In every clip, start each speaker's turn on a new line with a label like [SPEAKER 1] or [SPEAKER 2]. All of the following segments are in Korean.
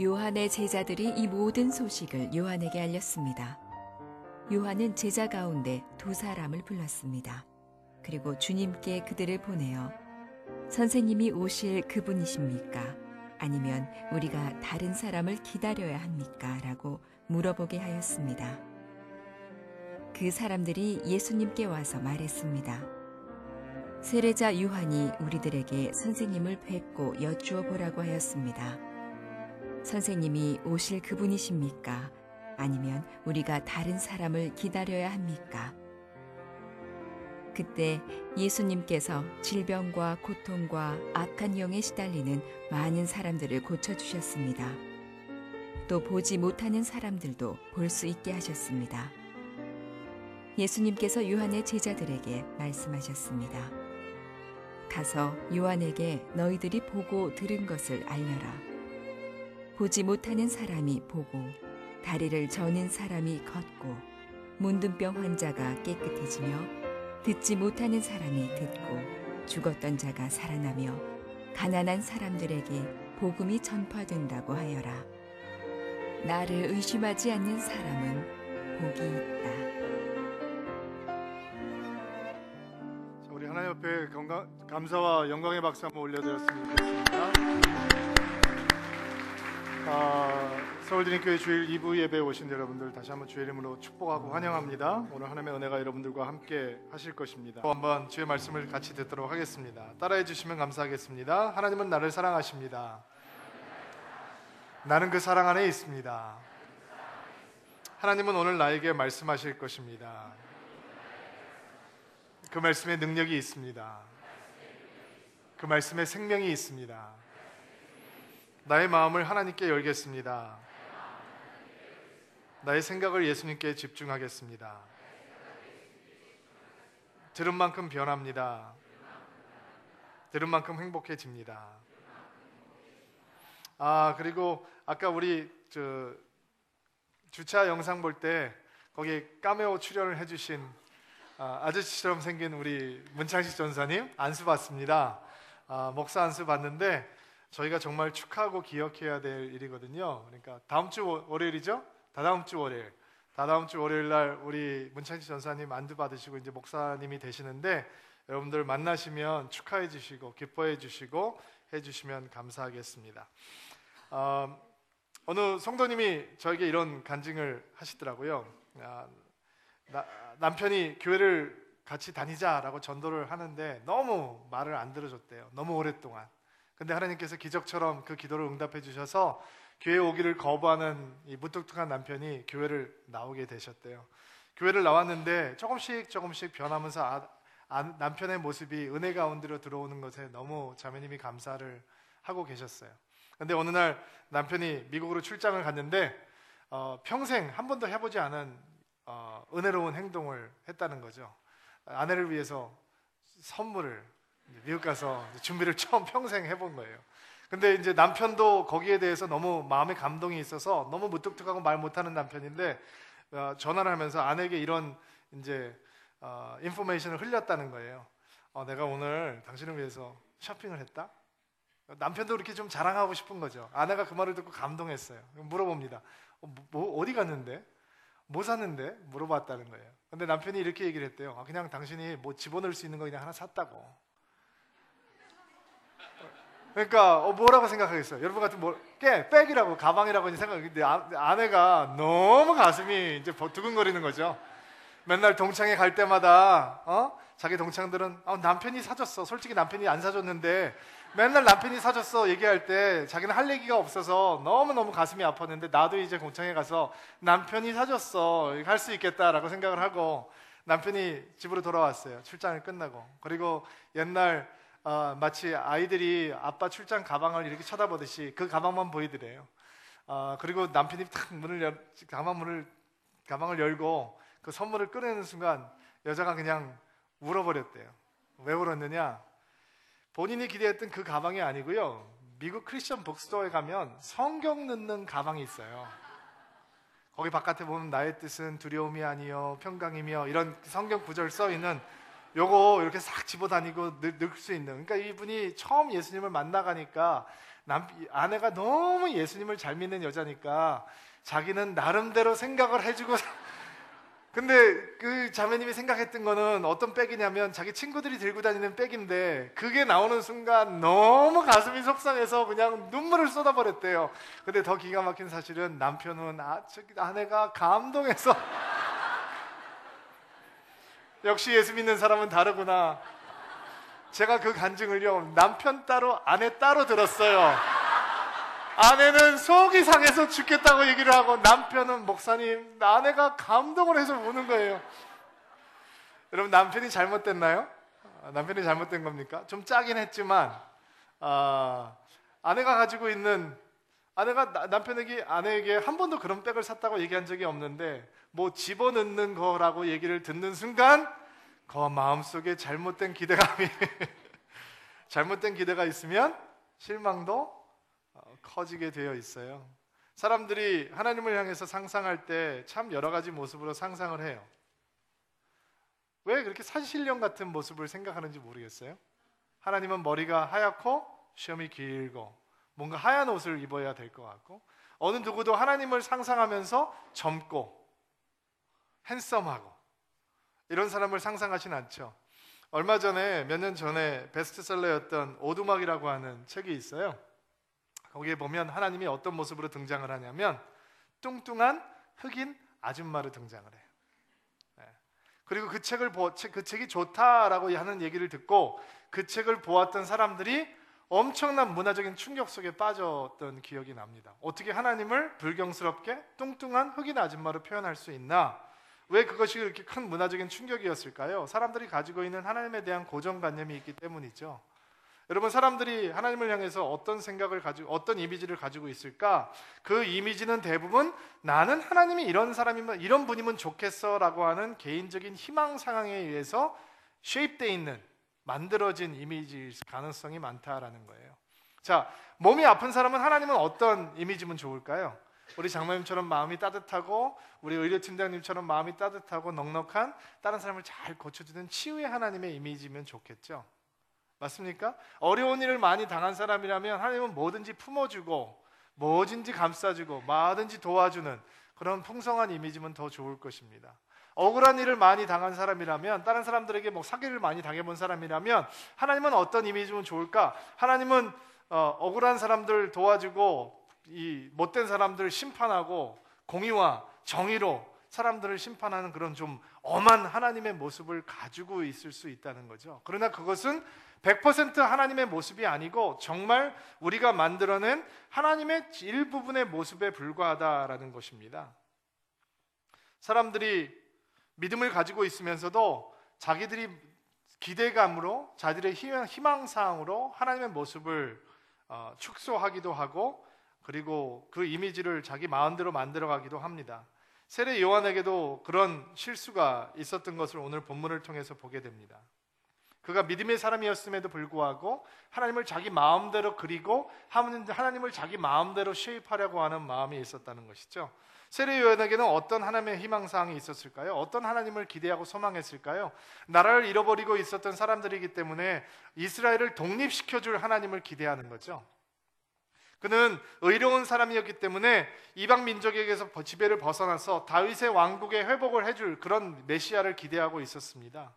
[SPEAKER 1] 요한의 제자들이 이 모든 소식을 요한에게 알렸습니다. 요한은 제자 가운데 2사람을 불렀습니다. 그리고 주님께 그들을 보내어 선생님이 오실 그분이십니까? 아니면 우리가 다른 사람을 기다려야 합니까? 라고 물어보게 하였습니다. 그 사람들이 예수님께 와서 말했습니다. 세례자 요한이 우리들에게 선생님을 뵙고 여쭈어 보라고 하였습니다. 선생님이 오실 그분이십니까? 아니면 우리가 다른 사람을 기다려야 합니까? 그때 예수님께서 질병과 고통과 악한 영에 시달리는 많은 사람들을 고쳐주셨습니다. 또 보지 못하는 사람들도 볼 수 있게 하셨습니다. 예수님께서 요한의 제자들에게 말씀하셨습니다. 가서 요한에게 너희들이 보고 들은 것을 알려라. 보지 못하는 사람이 보고 다리를 저는 사람이 걷고 문둥병 환자가 깨끗해지며 듣지 못하는 사람이 듣고 죽었던 자가 살아나며 가난한 사람들에게 복음이 전파된다고 하여라. 나를 의심하지 않는 사람은 복이 있다.
[SPEAKER 2] 우리 하나님 앞에 감사와 영광의 박수 한번 올려드렸으면 좋겠습니다. 서울드림교회 주일 2부 예배에 오신 여러분들 다시 한번 주의 이름으로 축복하고 환영합니다. 오늘 하나님의 은혜가 여러분들과 함께 하실 것입니다. 한번 주의 말씀을 같이 듣도록 하겠습니다. 따라해 주시면 감사하겠습니다. 하나님은 나를 사랑하십니다. 나는 그 사랑 안에 있습니다. 하나님은 오늘 나에게 말씀하실 것입니다. 그 말씀에 능력이 있습니다. 그 말씀에 생명이 있습니다. 나의 마음을 하나님께 열겠습니다. 나의 생각을 예수님께 집중하겠습니다. 들은 만큼 변합니다. 들은 만큼 행복해집니다. 그리고 아까 우리 주차 영상 볼 때 거기에 카메오 출연을 해주신 아저씨처럼 생긴 우리 문창식 전사님 안수 받습니다. 목사 안수 받는데 저희가 정말 축하하고 기억해야 될 일이거든요. 그러니까 다음 주 월요일이죠? 다다음 주 월요일 날 우리 문창식 전사님 안수 받으시고 이제 목사님이 되시는데 여러분들 만나시면 축하해 주시고 기뻐해 주시고 해 주시면 감사하겠습니다. 어느 성도님이 저에게 이런 간증을 하시더라고요. 남편이 교회를 같이 다니자라고 전도를 하는데 너무 말을 안 들어줬대요. 너무 오랫동안. 근데 하나님께서 기적처럼 그 기도를 응답해 주셔서 교회 오기를 거부하는 이 무뚝뚝한 남편이 교회를 나오게 되셨대요. 교회를 나왔는데 조금씩 변하면서 남편의 모습이 은혜 가운데로 들어오는 것에 너무 자매님이 감사를 하고 계셨어요. 근데 어느 날 남편이 미국으로 출장을 갔는데 평생 한 번도 해보지 않은 은혜로운 행동을 했다는 거죠. 아내를 위해서 선물을 미국 가서 준비를 처음 평생 해본 거예요. 근데 이제 남편도 거기에 대해서 너무 마음에 감동이 있어서 너무 무뚝뚝하고 말 못하는 남편인데 전화를 하면서 아내에게 이런 이제 인포메이션을 흘렸다는 거예요. 내가 오늘 당신을 위해서 쇼핑을 했다. 남편도 그렇게 좀 자랑하고 싶은 거죠. 아내가 그 말을 듣고 감동했어요. 물어봅니다. 어디 갔는데? 뭐 샀는데? 물어봤다는 거예요. 근데 남편이 이렇게 얘기를 했대요. 그냥 당신이 뭐 집어넣을 수 있는 거 그냥 하나 샀다고. 그러니까 뭐라고 생각하겠어요? 여러분 같은 백이라고 가방이라고 생각하는데 아내가 너무 가슴이 이제 두근거리는 거죠. 맨날 동창회 갈 때마다 자기 동창들은 남편이 사줬어. 솔직히 남편이 안 사줬는데 맨날 남편이 사줬어 얘기할 때 자기는 할 얘기가 없어서 너무너무 가슴이 아팠는데 나도 이제 공창에 가서 남편이 사줬어 할 수 있겠다라고 생각을 하고 남편이 집으로 돌아왔어요. 출장을 끝나고. 그리고 옛날 마치 아이들이 아빠 출장 가방을 이렇게 쳐다보듯이 그 가방만 보이더래요. 그리고 남편이 탁 가방을 열고 그 선물을 꺼내는 순간 여자가 그냥 울어버렸대요. 왜 울었느냐? 본인이 기대했던 그 가방이 아니고요. 미국 크리스천 북스토어에 가면 성경 넣는 가방이 있어요. 거기 바깥에 보면 나의 뜻은 두려움이 아니요 평강이며 이런 성경 구절 써 있는 요거 이렇게 싹 집어 다니고 넣을 수 있는. 그러니까 이분이 처음 예수님을 만나가니까 아내가 너무 예수님을 잘 믿는 여자니까 자기는 나름대로 생각을 해주고 근데 그 자매님이 생각했던 거는 어떤 백이냐면 자기 친구들이 들고 다니는 백인데 그게 나오는 순간 너무 가슴이 속상해서 그냥 눈물을 쏟아버렸대요. 근데 더 기가 막힌 사실은 남편은 아내가 감동해서 역시 예수 믿는 사람은 다르구나. 제가 그 간증을요 남편 따로 아내 따로 들었어요. 아내는 속이 상해서 죽겠다고 얘기를 하고 남편은 목사님 아내가 감동을 해서 우는 거예요. 여러분 남편이 잘못됐나요? 남편이 잘못된 겁니까? 좀 짜긴 했지만 아내가 가지고 있는 아내가 아내에게 한 번도 그런 백을 샀다고 얘기한 적이 없는데 뭐 집어넣는 거라고 얘기를 듣는 순간 그 마음속에 잘못된 기대감이 잘못된 기대가 있으면 실망도 커지게 되어 있어요. 사람들이 하나님을 향해서 상상할 때 참 여러 가지 모습으로 상상을 해요. 왜 그렇게 산신령 같은 모습을 생각하는지 모르겠어요. 하나님은 머리가 하얗고 시험이 길고 뭔가 하얀 옷을 입어야 될 것 같고 어느 누구도 하나님을 상상하면서 젊고 핸섬하고 이런 사람을 상상하진 않죠. 얼마 전에 몇 년 전에 베스트셀러였던 오두막이라고 하는 책이 있어요. 거기에 보면 하나님이 어떤 모습으로 등장을 하냐면 뚱뚱한 흑인 아줌마로 등장을 해요. 그리고 그 책이 좋다라고 하는 얘기를 듣고 그 책을 보았던 사람들이 엄청난 문화적인 충격 속에 빠졌던 기억이 납니다. 어떻게 하나님을 불경스럽게 뚱뚱한 흑인 아줌마로 표현할 수 있나? 왜 그것이 그렇게 큰 문화적인 충격이었을까요? 사람들이 가지고 있는 하나님에 대한 고정관념이 있기 때문이죠. 여러분 사람들이 하나님을 향해서 어떤 생각을 가지고 어떤 이미지를 가지고 있을까? 그 이미지는 대부분 나는 하나님이 이런 사람이면 이런 분이면 좋겠어라고 하는 개인적인 희망 상황에 의해서 쉐입되어 있는 만들어진 이미지일 가능성이 많다라는 거예요. 자, 몸이 아픈 사람은 하나님은 어떤 이미지면 좋을까요? 우리 장로님처럼 마음이 따뜻하고 우리 의료팀장님처럼 마음이 따뜻하고 넉넉한 다른 사람을 잘 고쳐주는 치유의 하나님의 이미지면 좋겠죠. 맞습니까? 어려운 일을 많이 당한 사람이라면 하나님은 뭐든지 품어주고 뭐든지 감싸주고 뭐든지 도와주는 그런 풍성한 이미지면 더 좋을 것입니다. 억울한 일을 많이 당한 사람이라면 다른 사람들에게 뭐 사기를 많이 당해본 사람이라면 하나님은 어떤 이미지면 좋을까? 하나님은 억울한 사람들 도와주고 이 못된 사람들을 심판하고 공의와 정의로 사람들을 심판하는 그런 좀 엄한 하나님의 모습을 가지고 있을 수 있다는 거죠. 그러나 그것은 100% 하나님의 모습이 아니고 정말 우리가 만들어낸 하나님의 일부분의 모습에 불과하다라는 것입니다. 사람들이 믿음을 가지고 있으면서도 자기들이 기대감으로 자기들의 희망사항으로 하나님의 모습을 축소하기도 하고 그리고 그 이미지를 자기 마음대로 만들어가기도 합니다. 세례 요한에게도 그런 실수가 있었던 것을 오늘 본문을 통해서 보게 됩니다. 그가 믿음의 사람이었음에도 불구하고 하나님을 자기 마음대로 그리고 하나님을 자기 마음대로 쉐입하려고 하는 마음이 있었다는 것이죠. 세례 요한에게는 어떤 하나님의 희망사항이 있었을까요? 어떤 하나님을 기대하고 소망했을까요? 나라를 잃어버리고 있었던 사람들이기 때문에 이스라엘을 독립시켜줄 하나님을 기대하는 거죠. 그는 의로운 사람이었기 때문에 이방 민족에게서 지배를 벗어나서 다윗의 왕국의 회복을 해줄 그런 메시아를 기대하고 있었습니다.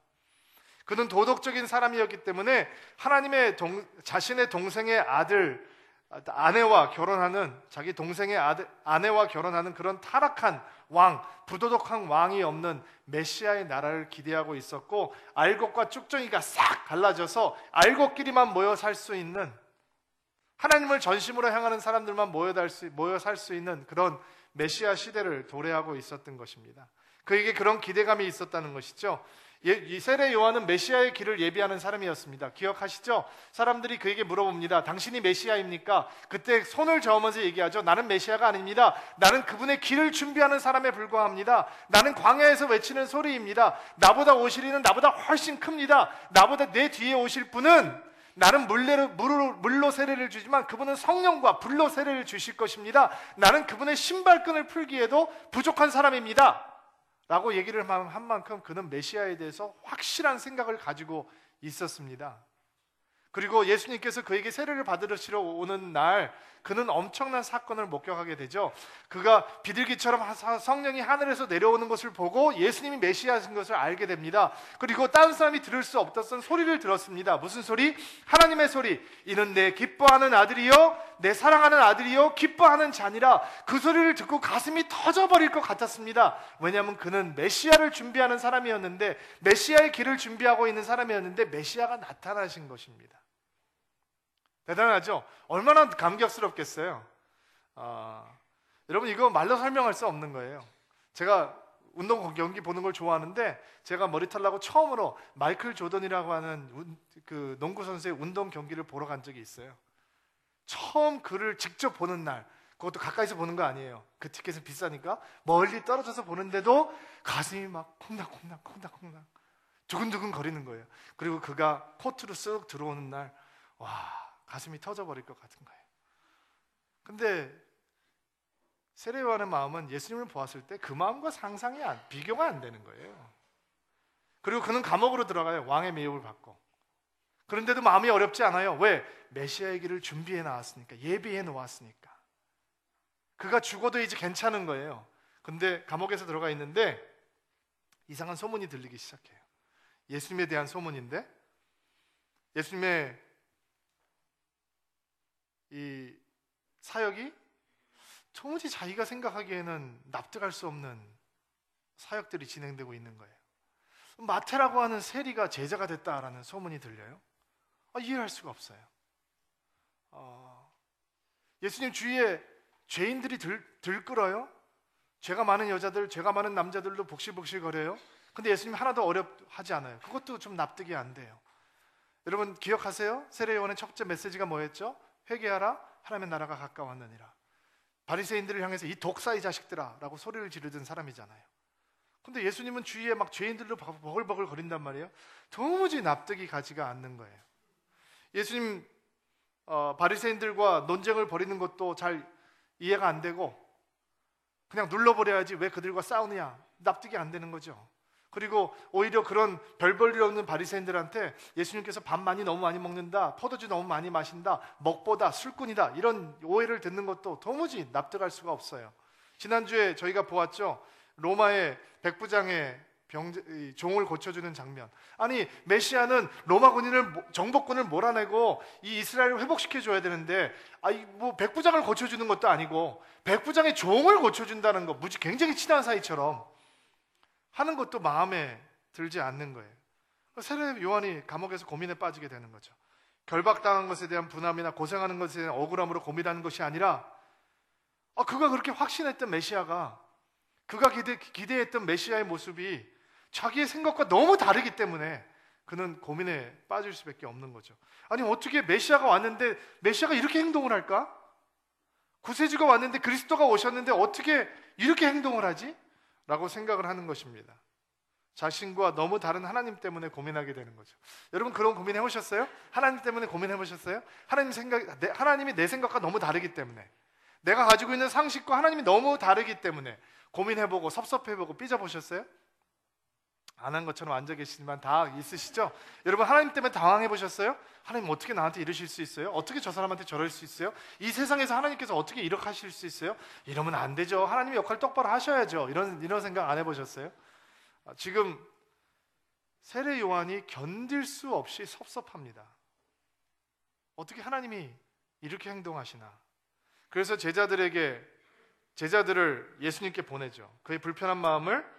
[SPEAKER 2] 그는 도덕적인 사람이었기 때문에 하나님의 자신의 동생의 아내와 결혼하는 자기 동생의 아내와 결혼하는 그런 타락한 왕, 부도덕한 왕이 없는 메시아의 나라를 기대하고 있었고 알곡과 쭉정이가 싹 갈라져서 알곡끼리만 모여 살 수 있는 하나님을 전심으로 향하는 사람들만 모여 살 수 있는 그런 메시아 시대를 도래하고 있었던 것입니다. 그에게 그런 기대감이 있었다는 것이죠. 이 세례 요한은 메시아의 길을 예비하는 사람이었습니다. 기억하시죠? 사람들이 그에게 물어봅니다. 당신이 메시아입니까? 그때 손을 저으면서 얘기하죠. 나는 메시아가 아닙니다. 나는 그분의 길을 준비하는 사람에 불과합니다. 나는 광야에서 외치는 소리입니다. 나보다 오실 이는 나보다 훨씬 큽니다. 나보다 내 뒤에 오실 분은 나는 물로 세례를 주지만 그분은 성령과 불로 세례를 주실 것입니다. 나는 그분의 신발끈을 풀기에도 부족한 사람입니다. 라고 얘기를 한 만큼 그는 메시아에 대해서 확실한 생각을 가지고 있었습니다. 그리고 예수님께서 그에게 세례를 받으시러 오는 날 그는 엄청난 사건을 목격하게 되죠. 그가 비둘기처럼 성령이 하늘에서 내려오는 것을 보고 예수님이 메시아인 것을 알게 됩니다. 그리고 다른 사람이 들을 수 없었던 소리를 들었습니다. 무슨 소리? 하나님의 소리. 이는 내 기뻐하는 아들이요 내 사랑하는 아들이요 기뻐하는 자니라. 그 소리를 듣고 가슴이 터져버릴 것 같았습니다. 왜냐하면 그는 메시아를 준비하는 사람이었는데, 메시아의 길을 준비하고 있는 사람이었는데 메시아가 나타나신 것입니다. 대단하죠? 얼마나 감격스럽겠어요. 여러분, 이거 말로 설명할 수 없는 거예요. 제가 운동 경기 보는 걸 좋아하는데 제가 머리털 나고 처음으로 마이클 조던이라고 하는 그 농구 선수의 운동 경기를 보러 간 적이 있어요. 처음 그를 직접 보는 날, 그것도 가까이서 보는 거 아니에요. 그 티켓은 비싸니까 멀리 떨어져서 보는데도 가슴이 막 콩닥콩닥 콩닥콩닥 두근두근 거리는 거예요. 그리고 그가 코트로 쓱 들어오는 날, 와, 가슴이 터져버릴 것 같은 거예요. 근데 세례요한의 마음은 예수님을 보았을 때 그 마음과 비교가 안 되는 거예요. 그리고 그는 감옥으로 들어가요. 왕의 미혹을 받고. 그런데도 마음이 어렵지 않아요. 왜? 메시아의 길을 준비해 나왔으니까, 예비해 놓았으니까. 그가 죽어도 이제 괜찮은 거예요. 근데 감옥에서 들어가 있는데 이상한 소문이 들리기 시작해요. 예수님에 대한 소문인데, 예수님의 이 사역이 도무지 자기가 생각하기에는 납득할 수 없는 사역들이 진행되고 있는 거예요. 마태라고 하는 세리가 제자가 됐다라는 소문이 들려요. 이해할 수가 없어요. 예수님 주위에 죄인들이 들끓어요. 죄가 많은 여자들, 죄가 많은 남자들도 복실복실 거려요. 근데 예수님 하나도 어렵하지 않아요. 그것도 좀 납득이 안 돼요. 여러분 기억하세요? 세례요한의 첫째 메시지가 뭐였죠? 회개하라, 하나님의 나라가 가까웠느니라. 바리새인들을 향해서 이 독사의 자식들아 라고 소리를 지르던 사람이잖아요. 근데 예수님은 주위에 막 죄인들로 버글버글 거린단 말이에요. 도무지 납득이 가지가 않는 거예요. 예수님 바리새인들과 논쟁을 벌이는 것도 잘 이해가 안 되고, 그냥 눌러버려야지 왜 그들과 싸우느냐, 납득이 안 되는 거죠. 그리고 오히려 그런 별 볼 일 없는 바리새인들한테 예수님께서 밥 너무 많이 먹는다, 포도주 너무 많이 마신다, 먹보다 술꾼이다, 이런 오해를 듣는 것도 도무지 납득할 수가 없어요. 지난주에 저희가 보았죠. 로마의 백부장의 종을 고쳐주는 장면. 아니, 메시아는 로마 정복군을 몰아내고 이 이스라엘을 회복시켜줘야 되는데, 뭐 백부장을 고쳐주는 것도 아니고 백부장의 종을 고쳐준다는 거, 굉장히 친한 사이처럼 하는 것도 마음에 들지 않는 거예요. 세례 요한이 감옥에서 고민에 빠지게 되는 거죠. 결박당한 것에 대한 분함이나 고생하는 것에 대한 억울함으로 고민하는 것이 아니라, 그가 그렇게 확신했던 메시아가, 그가 기대했던 메시아의 모습이 자기의 생각과 너무 다르기 때문에 그는 고민에 빠질 수밖에 없는 거죠. 아니, 어떻게 메시아가 왔는데 메시아가 이렇게 행동을 할까? 구세주가 왔는데, 그리스도가 오셨는데 어떻게 이렇게 행동을 하지? 라고 생각을 하는 것입니다. 자신과 너무 다른 하나님 때문에 고민하게 되는 거죠. 여러분 그런 고민 해보셨어요? 하나님 때문에 고민해보셨어요? 하나님이 내 생각과 너무 다르기 때문에, 내가 가지고 있는 상식과 하나님이 너무 다르기 때문에 고민해보고 섭섭해보고 삐져보셨어요? 안 한 것처럼 앉아 계시지만 다 있으시죠? 여러분 하나님 때문에 당황해보셨어요? 하나님 어떻게 나한테 이러실 수 있어요? 어떻게 저 사람한테 저럴 수 있어요? 이 세상에서 하나님께서 어떻게 이렇게 하실 수 있어요? 이러면 안 되죠. 하나님의 역할 똑바로 하셔야죠. 이런 생각 안 해보셨어요? 지금 세례 요한이 견딜 수 없이 섭섭합니다. 어떻게 하나님이 이렇게 행동하시나? 그래서 제자들을 예수님께 보내죠. 그의 불편한 마음을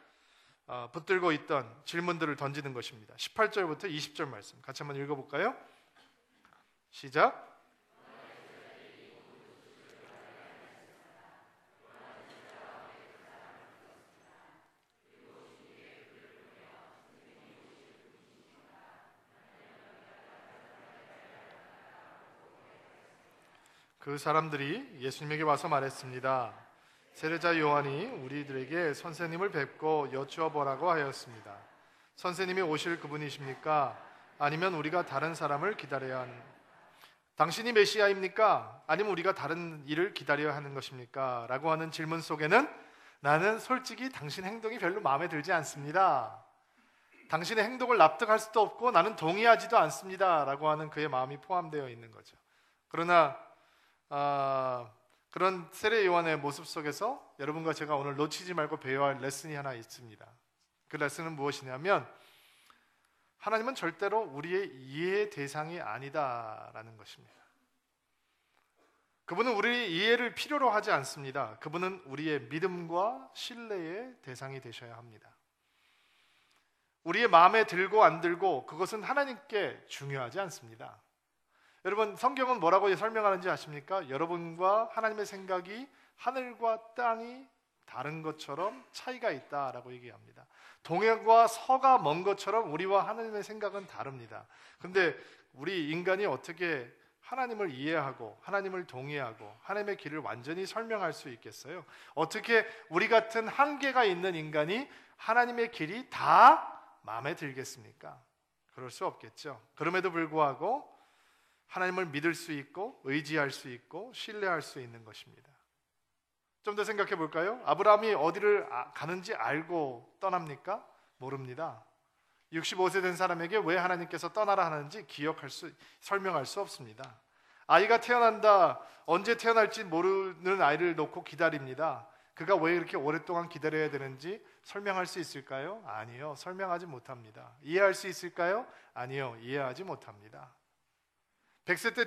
[SPEAKER 2] 붙들고 있던 질문들을 던지는 것입니다. 18절부터 20절 말씀 같이 한번 읽어볼까요? 시작. 그 사람들이 예수님에게 와서 말했습니다. 세례자 요한이 우리들에게 선생님을 뵙고 여쭈어 보라고 하였습니다. 선생님이 오실 그분이십니까? 아니면 우리가 다른 사람을 기다려야 하는? 당신이 메시아입니까? 아니면 우리가 다른 일을 기다려야 하는 것입니까? 라고 하는 질문 속에는 나는 솔직히 당신 행동이 별로 마음에 들지 않습니다. 당신의 행동을 납득할 수도 없고 나는 동의하지도 않습니다. 라고 하는 그의 마음이 포함되어 있는 거죠. 그러나 그런 세례 요한의 모습 속에서 여러분과 제가 오늘 놓치지 말고 배워야 할 레슨이 하나 있습니다. 그 레슨은 무엇이냐면 하나님은 절대로 우리의 이해의 대상이 아니다라는 것입니다. 그분은 우리의 이해를 필요로 하지 않습니다. 그분은 우리의 믿음과 신뢰의 대상이 되셔야 합니다. 우리의 마음에 들고 안 들고 그것은 하나님께 중요하지 않습니다. 여러분, 성경은 뭐라고 설명하는지 아십니까? 여러분과 하나님의 생각이 하늘과 땅이 다른 것처럼 차이가 있다라고 얘기합니다. 동해과 서가 먼 것처럼 우리와 하나님의 생각은 다릅니다. 그런데 우리 인간이 어떻게 하나님을 이해하고 하나님을 동의하고 하나님의 길을 완전히 설명할 수 있겠어요? 어떻게 우리 같은 한계가 있는 인간이 하나님의 길이 다 마음에 들겠습니까? 그럴 수 없겠죠. 그럼에도 불구하고 하나님을 믿을 수 있고 의지할 수 있고 신뢰할 수 있는 것입니다. 좀 더 생각해 볼까요? 아브라함이 어디를 가는지 알고 떠납니까? 모릅니다. 65세 된 사람에게 왜 하나님께서 떠나라 하는지 설명할 수 없습니다. 아이가 태어난다, 언제 태어날지 모르는 아이를 놓고 기다립니다. 그가 왜 이렇게 오랫동안 기다려야 되는지 설명할 수 있을까요? 아니요, 설명하지 못합니다. 이해할 수 있을까요? 아니요, 이해하지 못합니다. 100세 때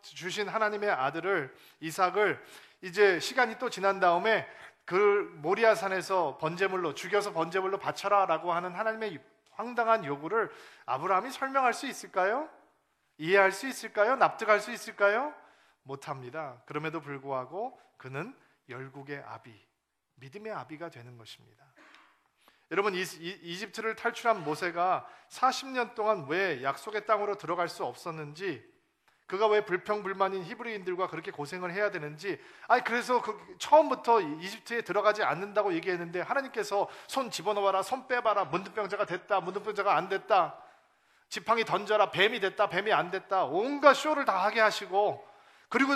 [SPEAKER 2] 주신 하나님의 아들을 이삭을 이제 시간이 또 지난 다음에 그 모리아산에서 죽여서 번제물로 바쳐라 라고 하는 하나님의 황당한 요구를 아브라함이 설명할 수 있을까요? 이해할 수 있을까요? 납득할 수 있을까요? 못합니다. 그럼에도 불구하고 그는 열국의 아비, 믿음의 아비가 되는 것입니다. 여러분, 이집트를 탈출한 모세가 40년 동안 왜 약속의 땅으로 들어갈 수 없었는지, 그가 왜 불평불만인 히브리인들과 그렇게 고생을 해야 되는지, 그래서 처음부터 이집트에 들어가지 않는다고 얘기했는데 하나님께서 손 집어넣어라, 손 빼봐라, 문둥병자가 됐다, 문둥병자가 안 됐다, 지팡이 던져라, 뱀이 됐다, 뱀이 안 됐다, 온갖 쇼를 다 하게 하시고, 그리고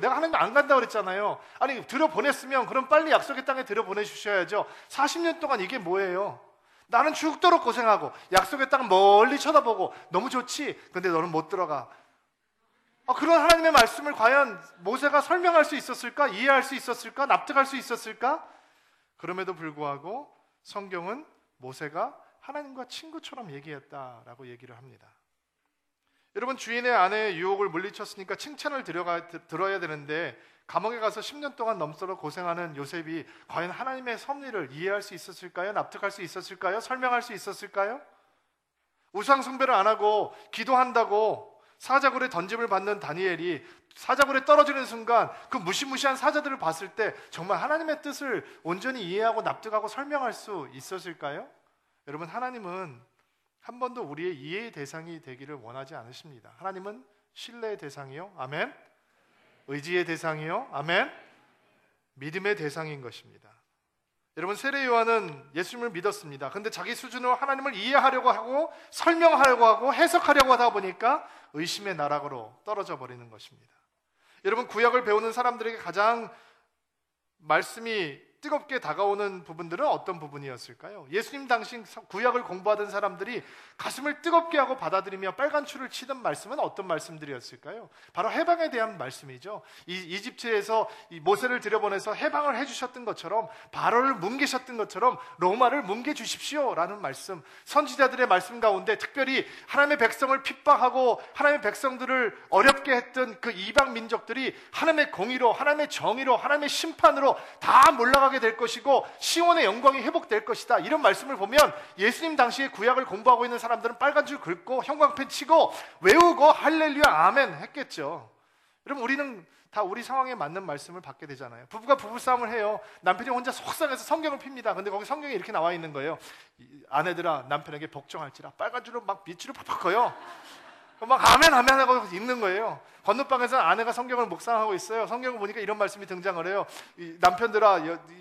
[SPEAKER 2] 내가 하나님 안 간다고 그랬잖아요. 들여보냈으면 그럼 빨리 약속의 땅에 들여보내주셔야죠. 40년 동안 이게 뭐예요? 나는 죽도록 고생하고 약속의 땅 멀리 쳐다보고 너무 좋지, 근데 너는 못 들어가. 그런 하나님의 말씀을 과연 모세가 설명할 수 있었을까? 이해할 수 있었을까? 납득할 수 있었을까? 그럼에도 불구하고 성경은 모세가 하나님과 친구처럼 얘기했다라고 얘기를 합니다. 여러분, 주인의 아내의 유혹을 물리쳤으니까 칭찬을 들어야 되는데 감옥에 가서 10년 동안 넘도록 고생하는 요셉이 과연 하나님의 섭리를 이해할 수 있었을까요? 납득할 수 있었을까요? 설명할 수 있었을까요? 우상 숭배를 안 하고 기도한다고 사자굴에 던짐을 받는 다니엘이 사자굴에 떨어지는 순간 그 무시무시한 사자들을 봤을 때 정말 하나님의 뜻을 온전히 이해하고 납득하고 설명할 수 있었을까요? 여러분, 하나님은 한 번도 우리의 이해의 대상이 되기를 원하지 않으십니다. 하나님은 신뢰의 대상이요, 아멘. 의지의 대상이요, 아멘. 믿음의 대상인 것입니다. 여러분, 세례 요한은 예수님을 믿었습니다. 그런데 자기 수준으로 하나님을 이해하려고 하고 설명하려고 하고 해석하려고 하다 보니까 의심의 나락으로 떨어져 버리는 것입니다. 여러분, 구약을 배우는 사람들에게 가장 말씀이 뜨겁게 다가오는 부분들은 어떤 부분이었을까요? 예수님 당시 구약을 공부하던 사람들이 가슴을 뜨겁게 하고 받아들이며 빨간 줄을 치던 말씀은 어떤 말씀들이었을까요? 바로 해방에 대한 말씀이죠. 이집트에서 모세를 들여보내서 해방을 해주셨던 것처럼, 바로를 뭉개셨던 것처럼 로마를 뭉개주십시오 라는 말씀, 선지자들의 말씀 가운데 특별히 하나님의 백성을 핍박하고 하나님의 백성들을 어렵게 했던 그 이방 민족들이 하나님의 공의로, 하나님의 정의로, 하나님의 심판으로 다 몰락하게 될 것이고 시온의 영광이 회복될 것이다, 이런 말씀을 보면 예수님 당시에 구약을 공부하고 있는 사람들은 빨간 줄 긁고 형광펜 치고 외우고 할렐루야 아멘 했겠죠. 여러분, 우리는 다 우리 상황에 맞는 말씀을 받게 되잖아요. 부부가 부부싸움을 해요. 남편이 혼자 속상해서 성경을 핍니다. 근데 거기 성경에 이렇게 나와 있는 거예요. 아내들아 남편에게 복종할지라, 빨간 줄로 막 밑줄을 팍팍 커요. 막 아멘 아멘 하고 읽는 거예요. 건너방에서 아내가 성경을 묵상하고 있어요. 성경을 보니까 이런 말씀이 등장을 해요. 남편들아,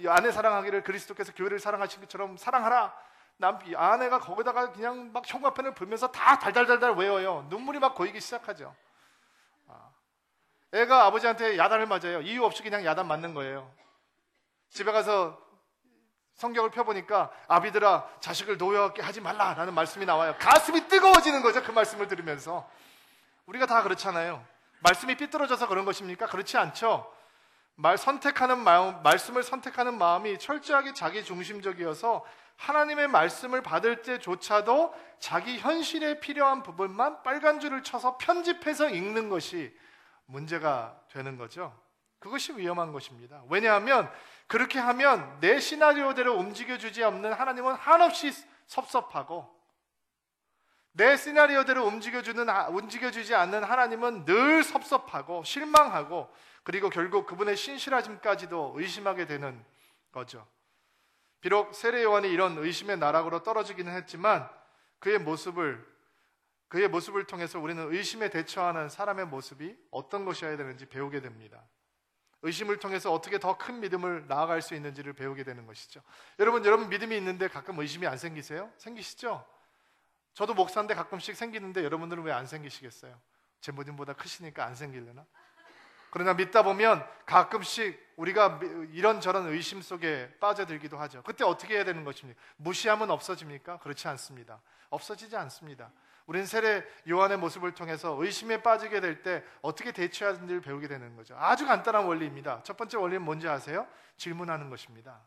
[SPEAKER 2] 아내 사랑하기를 그리스도께서 교회를 사랑하신 것처럼 사랑하라. 아내가 거기다가 그냥 막 형광펜을 불면서 다 달달달달 외워요. 눈물이 막 고이기 시작하죠. 애가 아버지한테 야단을 맞아요. 이유 없이 그냥 야단 맞는 거예요. 집에 가서 성경을 펴보니까 아비들아 자식을 노여하게 하지 말라라는 말씀이 나와요. 가슴이 뜨거워지는 거죠. 그 말씀을 들으면서. 우리가 다 그렇잖아요. 말씀이 삐뚤어져서 그런 것입니까? 그렇지 않죠. 말씀을 선택하는 마음이 철저하게 자기 중심적이어서 하나님의 말씀을 받을 때조차도 자기 현실에 필요한 부분만 빨간 줄을 쳐서 편집해서 읽는 것이 문제가 되는 거죠. 그것이 위험한 것입니다. 왜냐하면 그렇게 하면 내 시나리오대로 움직여주지 않는 하나님은 한없이 섭섭하고, 내 시나리오대로 움직여주지 않는 하나님은 늘 섭섭하고 실망하고, 그리고 결국 그분의 신실하심까지도 의심하게 되는 거죠. 비록 세례 요한이 이런 의심의 나락으로 떨어지기는 했지만 그의 모습을 통해서 우리는 의심에 대처하는 사람의 모습이 어떤 것이어야 되는지 배우게 됩니다. 의심을 통해서 어떻게 더 큰 믿음을 나아갈 수 있는지를 배우게 되는 것이죠. 여러분 믿음이 있는데 가끔 의심이 안 생기세요? 생기시죠? 저도 목사인데 가끔씩 생기는데 여러분들은 왜 안 생기시겠어요? 제 믿음보다 크시니까 안 생기려나? 그러나 믿다 보면 가끔씩 우리가 이런저런 의심 속에 빠져들기도 하죠. 그때 어떻게 해야 되는 것입니까? 무시하면 없어집니까? 그렇지 않습니다. 없어지지 않습니다. 우리는 세례 요한의 모습을 통해서 의심에 빠지게 될 때 어떻게 대처하는지를 배우게 되는 거죠. 아주 간단한 원리입니다. 첫 번째 원리는 뭔지 아세요? 질문하는 것입니다.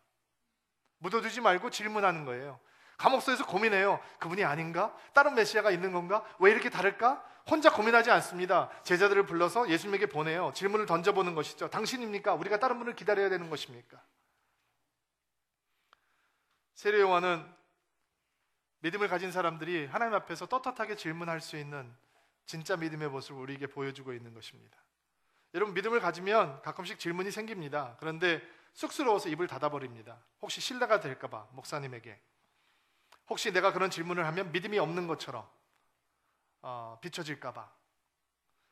[SPEAKER 2] 묻어두지 말고 질문하는 거예요. 감옥소에서 고민해요. 그분이 아닌가? 다른 메시아가 있는 건가? 왜 이렇게 다를까? 혼자 고민하지 않습니다. 제자들을 불러서 예수님에게 보내요. 질문을 던져보는 것이죠. 당신입니까? 우리가 다른 분을 기다려야 되는 것입니까? 세례 요한은 믿음을 가진 사람들이 하나님 앞에서 떳떳하게 질문할 수 있는 진짜 믿음의 모습을 우리에게 보여주고 있는 것입니다. 여러분, 믿음을 가지면 가끔씩 질문이 생깁니다. 그런데 쑥스러워서 입을 닫아버립니다. 혹시 신뢰가 될까 봐, 목사님에게. 혹시 내가 그런 질문을 하면 믿음이 없는 것처럼 비춰질까 봐.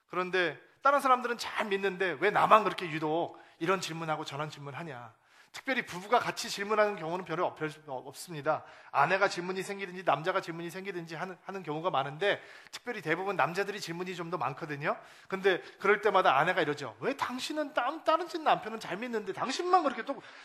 [SPEAKER 2] 그런데 다른 사람들은 잘 믿는데 왜 나만 그렇게 유독 이런 질문하고 저런 질문하냐. 특별히 부부가 같이 질문하는 경우는 별로 없습니다. 아내가 질문이 생기든지 남자가 질문이 생기든지 하는 경우가 많은데, 특별히 대부분 남자들이 질문이 좀 더 많거든요. 근데 그럴 때마다 아내가 이러죠. 왜 당신은 다른 집 남편은 잘 믿는데 당신만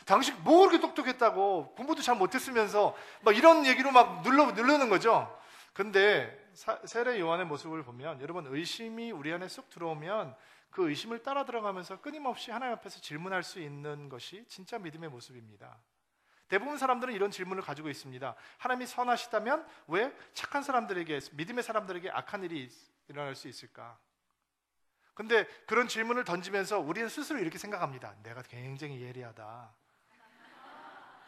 [SPEAKER 2] 당신 뭐 그렇게 똑똑했다고, 공부도 잘 못했으면서 막 이런 얘기로 막 누르는 거죠. 근데 세례 요한의 모습을 보면, 여러분, 의심이 우리 안에 쏙 들어오면 그 의심을 따라 들어가면서 끊임없이 하나님 앞에서 질문할 수 있는 것이 진짜 믿음의 모습입니다. 대부분 사람들은 이런 질문을 가지고 있습니다. 하나님이 선하시다면 왜 착한 사람들에게, 믿음의 사람들에게 악한 일이 일어날 수 있을까? 근데 그런 질문을 던지면서 우리는 스스로 이렇게 생각합니다. 내가 굉장히 예리하다.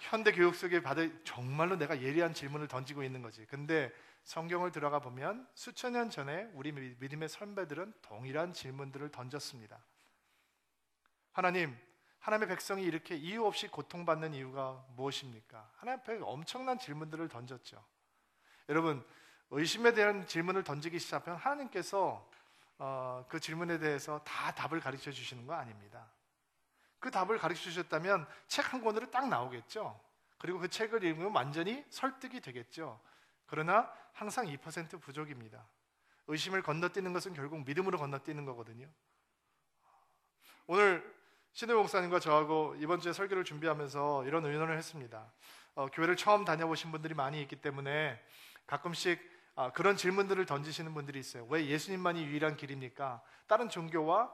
[SPEAKER 2] 현대 교육 속에 정말로 내가 예리한 질문을 던지고 있는 거지. 근데 성경을 들어가 보면 수천 년 전에 우리 믿음의 선배들은 동일한 질문들을 던졌습니다. 하나님의 백성이 이렇게 이유 없이 고통받는 이유가 무엇입니까? 하나님 앞에 엄청난 질문들을 던졌죠. 여러분, 의심에 대한 질문을 던지기 시작하면 하나님께서 그 질문에 대해서 다 답을 가르쳐 주시는 거 아닙니다. 그 답을 가르쳐 주셨다면 책 한 권으로 딱 나오겠죠. 그리고 그 책을 읽으면 완전히 설득이 되겠죠. 그러나 항상 2% 부족입니다. 의심을 건너뛰는 것은 결국 믿음으로 건너뛰는 거거든요. 오늘 신우 목사님과 저하고 이번 주에 설교를 준비하면서 이런 의논을 했습니다. 교회를 처음 다녀보신 분들이 많이 있기 때문에 가끔씩 그런 질문들을 던지시는 분들이 있어요. 왜 예수님만이 유일한 길입니까? 다른 종교와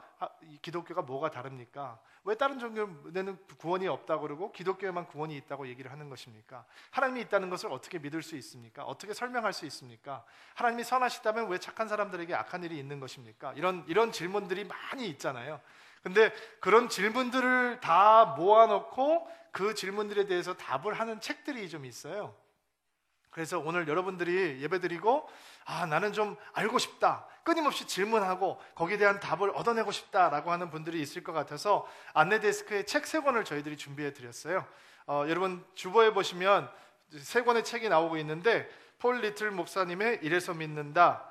[SPEAKER 2] 기독교가 뭐가 다릅니까? 왜 다른 종교에는 구원이 없다고 그러고 기독교에만 구원이 있다고 얘기를 하는 것입니까? 하나님이 있다는 것을 어떻게 믿을 수 있습니까? 어떻게 설명할 수 있습니까? 하나님이 선하시다면 왜 착한 사람들에게 악한 일이 있는 것입니까? 이런 질문들이 많이 있잖아요. 근데 그런 질문들을 다 모아놓고 그 질문들에 대해서 답을 하는 책들이 좀 있어요. 그래서 오늘 여러분들이 예배드리고 나는 좀 알고 싶다, 끊임없이 질문하고 거기에 대한 답을 얻어내고 싶다라고 하는 분들이 있을 것 같아서 안내 데스크에 책 3권을 저희들이 준비해 드렸어요. 여러분 주보에 보시면 3권의 책이 나오고 있는데, 폴 리틀 목사님의 이래서 믿는다,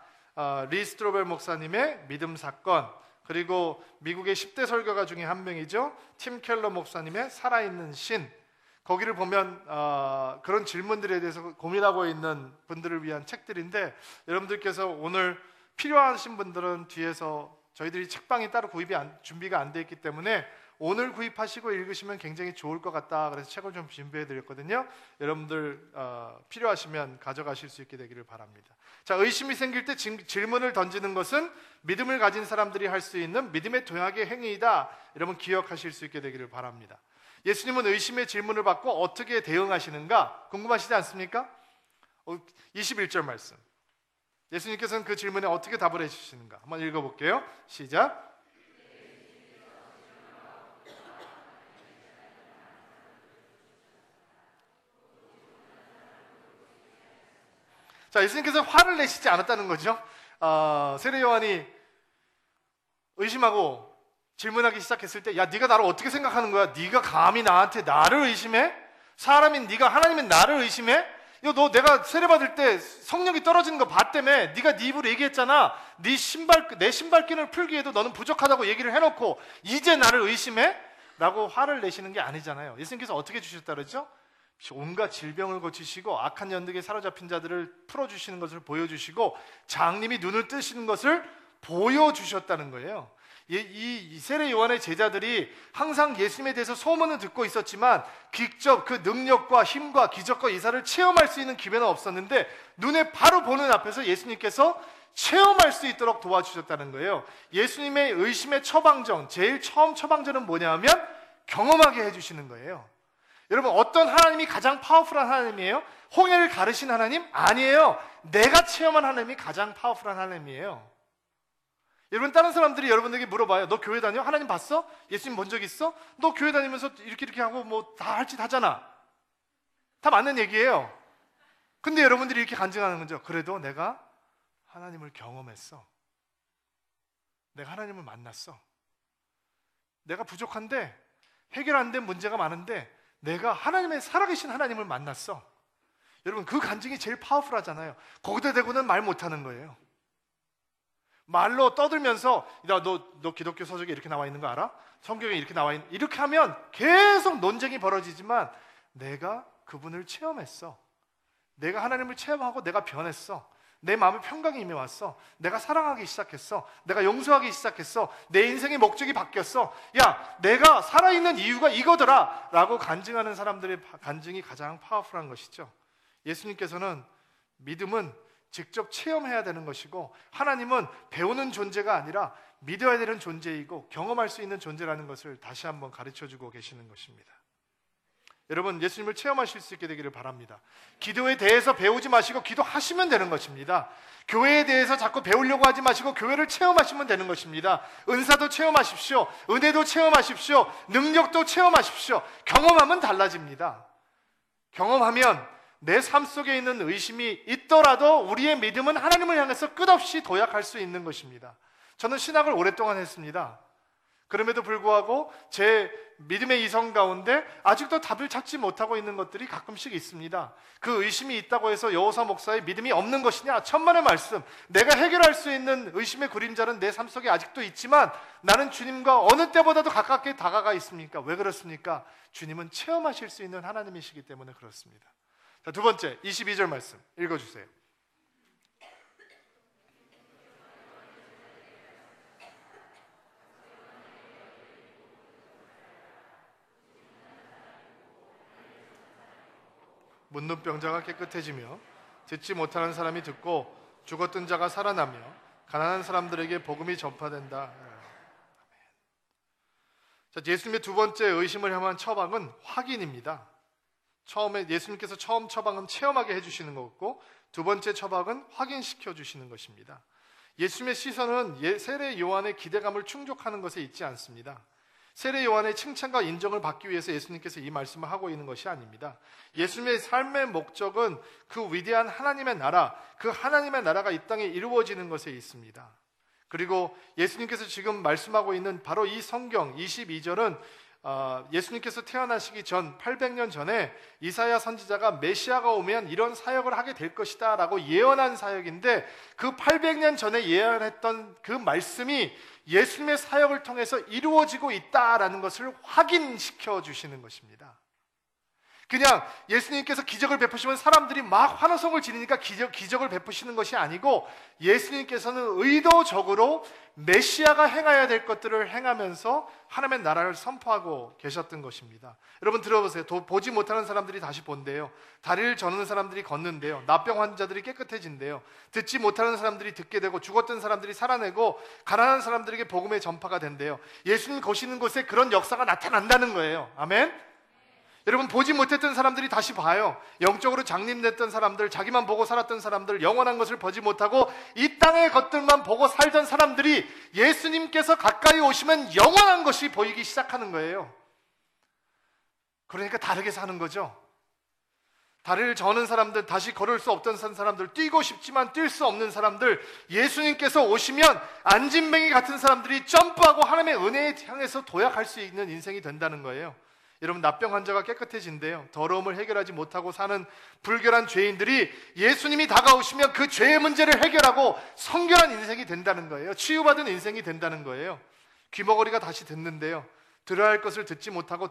[SPEAKER 2] 리 스트로벨 목사님의 믿음 사건, 그리고 미국의 10대 설교가 중에 한 명이죠, 팀 켈러 목사님의 살아있는 신. 거기를 보면 그런 질문들에 대해서 고민하고 있는 분들을 위한 책들인데, 여러분들께서 오늘 필요하신 분들은 뒤에서 저희들이 책방이 따로 준비가 안 돼 있기 때문에 오늘 구입하시고 읽으시면 굉장히 좋을 것 같다. 그래서 책을 좀 준비해 드렸거든요. 여러분들 필요하시면 가져가실 수 있게 되기를 바랍니다. 자, 의심이 생길 때 질문을 던지는 것은 믿음을 가진 사람들이 할 수 있는 믿음의 동역의 행위이다. 여러분 기억하실 수 있게 되기를 바랍니다. 예수님은 의심의 질문을 받고 어떻게 대응하시는가 궁금하시지 않습니까? 21절 말씀. 예수님께서는 그 질문에 어떻게 답을 해주시는가 한번 읽어볼게요. 시작. 자, 예수님께서 화를 내시지 않았다는 거죠. 세례 요한이 의심하고 질문하기 시작했을 때, 야, 네가 나를 어떻게 생각하는 거야? 네가 감히 나한테 나를 의심해? 사람인 네가 하나님인 나를 의심해? 이거 너 내가 세례받을 때 성령이 떨어지는 거 봤다며. 네가 네 입으로 얘기했잖아. 내 신발끈을 풀기에도 너는 부족하다고 얘기를 해놓고 이제 나를 의심해? 라고 화를 내시는 게 아니잖아요. 예수님께서 어떻게 주셨다 그러죠? 온갖 질병을 고치시고 악한 연득에 사로잡힌 자들을 풀어주시는 것을 보여주시고 장님이 눈을 뜨시는 것을 보여주셨다는 거예요. 이 세례 요한의 제자들이 항상 예수님에 대해서 소문은 듣고 있었지만 직접 그 능력과 힘과 기적과 이사를 체험할 수 있는 기회는 없었는데 눈에 바로 보는 앞에서 예수님께서 체험할 수 있도록 도와주셨다는 거예요. 예수님의 의심의 처방전, 제일 처음 처방전은 뭐냐 하면 경험하게 해주시는 거예요. 여러분, 어떤 하나님이 가장 파워풀한 하나님이에요? 홍해를 가르신 하나님? 아니에요. 내가 체험한 하나님이 가장 파워풀한 하나님이에요. 여러분, 다른 사람들이 여러분에게 물어봐요. 너 교회 다녀? 하나님 봤어? 예수님 본 적 있어? 너 교회 다니면서 이렇게 하고 뭐 다 할 짓 하잖아. 다 맞는 얘기예요. 근데 여러분들이 이렇게 간증하는 거죠. 그래도 내가 하나님을 경험했어. 내가 하나님을 만났어. 내가 부족한데 해결 안 된 문제가 많은데 내가 하나님의 살아계신 하나님을 만났어. 여러분, 그 간증이 제일 파워풀하잖아요. 거기다 대고는 말 못하는 거예요. 말로 떠들면서 너 기독교 서적에 이렇게 나와 있는 거 알아? 성경에 이렇게 나와 있는, 이렇게 하면 계속 논쟁이 벌어지지만 내가 그분을 체험했어. 내가 하나님을 체험하고 내가 변했어. 내 마음에 평강이 임해왔어. 내가 사랑하기 시작했어. 내가 용서하기 시작했어. 내 인생의 목적이 바뀌었어. 야, 내가 살아있는 이유가 이거더라 라고 간증하는 사람들의 간증이 가장 파워풀한 것이죠. 예수님께서는 믿음은 직접 체험해야 되는 것이고 하나님은 배우는 존재가 아니라 믿어야 되는 존재이고 경험할 수 있는 존재라는 것을 다시 한번 가르쳐주고 계시는 것입니다. 여러분, 예수님을 체험하실 수 있게 되기를 바랍니다. 기도에 대해서 배우지 마시고 기도하시면 되는 것입니다. 교회에 대해서 자꾸 배우려고 하지 마시고 교회를 체험하시면 되는 것입니다. 은사도 체험하십시오. 은혜도 체험하십시오. 능력도 체험하십시오. 경험하면 달라집니다. 경험하면 내 삶 속에 있는 의심이 있더라도 우리의 믿음은 하나님을 향해서 끝없이 도약할 수 있는 것입니다. 저는 신학을 오랫동안 했습니다. 그럼에도 불구하고 제 믿음의 이성 가운데 아직도 답을 찾지 못하고 있는 것들이 가끔씩 있습니다. 그 의심이 있다고 해서 여호사 목사의 믿음이 없는 것이냐? 천만의 말씀. 내가 해결할 수 있는 의심의 그림자는 내 삶 속에 아직도 있지만 나는 주님과 어느 때보다도 가깝게 다가가 있습니까? 왜 그렇습니까? 주님은 체험하실 수 있는 하나님이시기 때문에 그렇습니다. 자, 두 번째 22절 말씀 읽어주세요. 묻는 병자가 깨끗해지며 듣지 못하는 사람이 듣고 죽었던 자가 살아나며 가난한 사람들에게 복음이 전파된다. 자, 예수님의 두 번째 의심을 향한 처방은 확인입니다. 처음에 예수님께서 처음 처방은 체험하게 해주시는 거고 두 번째 처방은 확인시켜 주시는 것입니다. 예수님의 시선은 세례 요한의 기대감을 충족하는 것에 있지 않습니다. 세례 요한의 칭찬과 인정을 받기 위해서 예수님께서 이 말씀을 하고 있는 것이 아닙니다. 예수님의 삶의 목적은 그 위대한 하나님의 나라, 그 하나님의 나라가 이 땅에 이루어지는 것에 있습니다. 그리고 예수님께서 지금 말씀하고 있는 바로 이 성경 22절은 예수님께서 태어나시기 전 800년 전에 이사야 선지자가 메시아가 오면 이런 사역을 하게 될 것이다 라고 예언한 사역인데 그 800년 전에 예언했던 그 말씀이 예수님의 사역을 통해서 이루어지고 있다라는 것을 확인시켜 주시는 것입니다. 그냥 예수님께서 기적을 베푸시면 사람들이 막 환호성을 지르니까 기적을 베푸시는 것이 아니고 예수님께서는 의도적으로 메시아가 행해야 될 것들을 행하면서 하나님의 나라를 선포하고 계셨던 것입니다. 여러분 들어보세요. 보지 못하는 사람들이 다시 본대요. 다리를 저는 사람들이 걷는데요. 나병 환자들이 깨끗해진대요. 듣지 못하는 사람들이 듣게 되고 죽었던 사람들이 살아내고 가난한 사람들에게 복음의 전파가 된대요. 예수님 거시는 곳에 그런 역사가 나타난다는 거예요. 아멘. 여러분 보지 못했던 사람들이 다시 봐요. 영적으로 장님됐던 사람들, 자기만 보고 살았던 사람들, 영원한 것을 보지 못하고 이 땅의 것들만 보고 살던 사람들이 예수님께서 가까이 오시면 영원한 것이 보이기 시작하는 거예요. 그러니까 다르게 사는 거죠. 다리를 저는 사람들, 다시 걸을 수 없던 사람들, 뛰고 싶지만 뛸 수 없는 사람들, 예수님께서 오시면 안진뱅이 같은 사람들이 점프하고 하나님의 은혜에 향해서 도약할 수 있는 인생이 된다는 거예요. 여러분 납병 환자가 깨끗해진대요. 더러움을 해결하지 못하고 사는 불결한 죄인들이 예수님이 다가오시면 그 죄의 문제를 해결하고 성결한 인생이 된다는 거예요. 치유받은 인생이 된다는 거예요. 귀머거리가 다시 듣는데요. 들어야 할 것을 듣지 못하고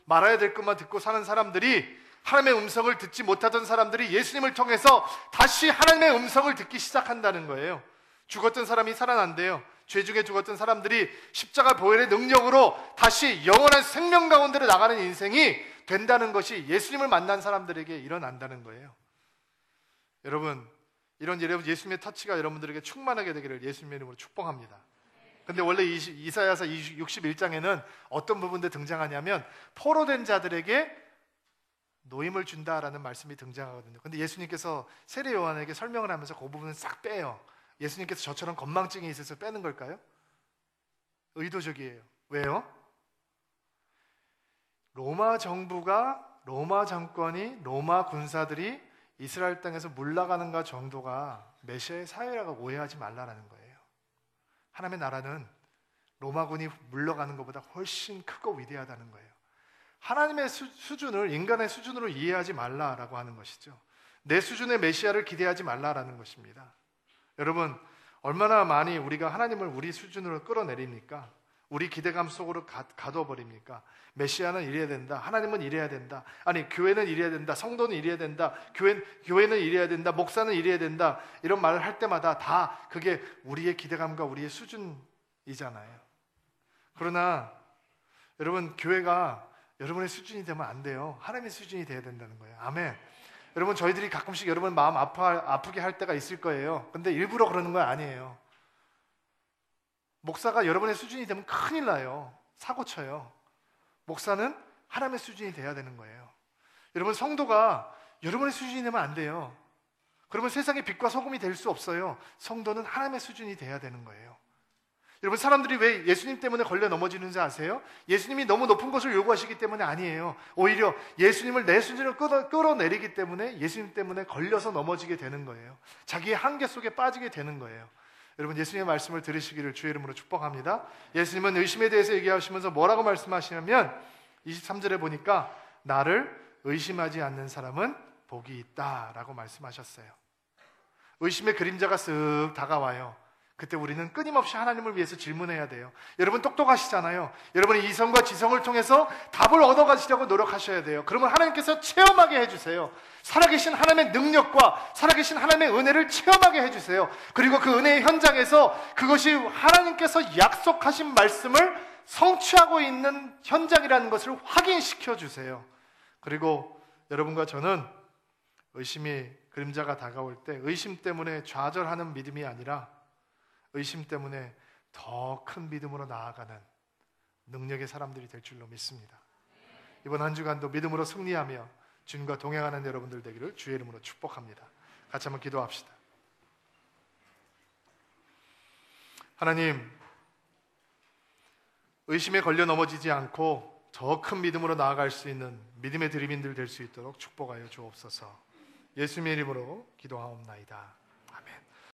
[SPEAKER 2] 말아야 될 것만 듣고 사는 사람들이, 하나님의 음성을 듣지 못하던 사람들이 예수님을 통해서 다시 하나님의 음성을 듣기 시작한다는 거예요. 죽었던 사람이 살아난대요. 죄 중에 죽었던 사람들이 십자가 보혈의 능력으로 다시 영원한 생명 가운데로 나가는 인생이 된다는 것이 예수님을 만난 사람들에게 일어난다는 거예요. 여러분, 이런 예수님의 터치가 여러분들에게 충만하게 되기를 예수님의 이름으로 축복합니다. 근데 원래 이사야서 61장에는 어떤 부분들 등장하냐면 포로된 자들에게 노임을 준다라는 말씀이 등장하거든요. 근데 예수님께서 세례 요한에게 설명을 하면서 그 부분을 싹 빼요. 예수님께서 저처럼 건망증이 있어서 빼는 걸까요? 의도적이에요. 왜요? 로마 정부가, 로마 정권이, 로마 군사들이 이스라엘 땅에서 물러가는 것 정도가 메시아의 사회라고 오해하지 말라라는 거예요. 하나님의 나라는 로마군이 물러가는 것보다 훨씬 크고 위대하다는 거예요. 하나님의 수준을 인간의 수준으로 이해하지 말라라고 하는 것이죠. 내 수준의 메시아를 기대하지 말라라는 것입니다. 여러분, 얼마나 많이 우리가 하나님을 우리 수준으로 끌어내립니까? 우리 기대감 속으로 가둬버립니까? 메시아는 이래야 된다, 하나님은 이래야 된다, 아니 교회는 이래야 된다, 성도는 이래야 된다, 교회는 이래야 된다, 목사는 이래야 된다, 이런 말을 할 때마다 다 그게 우리의 기대감과 우리의 수준이잖아요. 그러나 여러분, 교회가 여러분의 수준이 되면 안 돼요. 하나님의 수준이 돼야 된다는 거예요. 아멘. 여러분, 저희들이 가끔씩 여러분 마음 아프게 할 때가 있을 거예요. 근데 일부러 그러는 건 아니에요. 목사가 여러분의 수준이 되면 큰일 나요. 사고 쳐요. 목사는 하나님의 수준이 돼야 되는 거예요. 여러분, 성도가 여러분의 수준이 되면 안 돼요. 그러면 세상의 빛과 소금이 될 수 없어요. 성도는 하나님의 수준이 돼야 되는 거예요. 여러분, 사람들이 왜 예수님 때문에 걸려 넘어지는지 아세요? 예수님이 너무 높은 것을 요구하시기 때문에 아니에요. 오히려 예수님을 내 수준으로 끌어내리기 때문에 예수님 때문에 걸려서 넘어지게 되는 거예요. 자기의 한계 속에 빠지게 되는 거예요. 여러분, 예수님의 말씀을 들으시기를 주의 이름으로 축복합니다. 예수님은 의심에 대해서 얘기하시면서 뭐라고 말씀하시냐면 23절에 보니까 나를 의심하지 않는 사람은 복이 있다라고 말씀하셨어요. 의심의 그림자가 쓱 다가와요. 그때 우리는 끊임없이 하나님을 위해서 질문해야 돼요. 여러분 똑똑하시잖아요. 여러분이 이성과 지성을 통해서 답을 얻어가시려고 노력하셔야 돼요. 그러면 하나님께서 체험하게 해주세요. 살아계신 하나님의 능력과 살아계신 하나님의 은혜를 체험하게 해주세요. 그리고 그 은혜의 현장에서 그것이 하나님께서 약속하신 말씀을 성취하고 있는 현장이라는 것을 확인시켜 주세요. 그리고 여러분과 저는 의심이 그림자가 다가올 때 의심 때문에 좌절하는 믿음이 아니라 의심 때문에 더 큰 믿음으로 나아가는 능력의 사람들이 될 줄로 믿습니다. 이번 한 주간도 믿음으로 승리하며 주님과 동행하는 여러분들 되기를 주의 이름으로 축복합니다. 같이 한번 기도합시다. 하나님, 의심에 걸려 넘어지지 않고 더 큰 믿음으로 나아갈 수 있는 믿음의 드림인들 될 수 있도록 축복하여 주옵소서. 예수님의 이름으로 기도하옵나이다.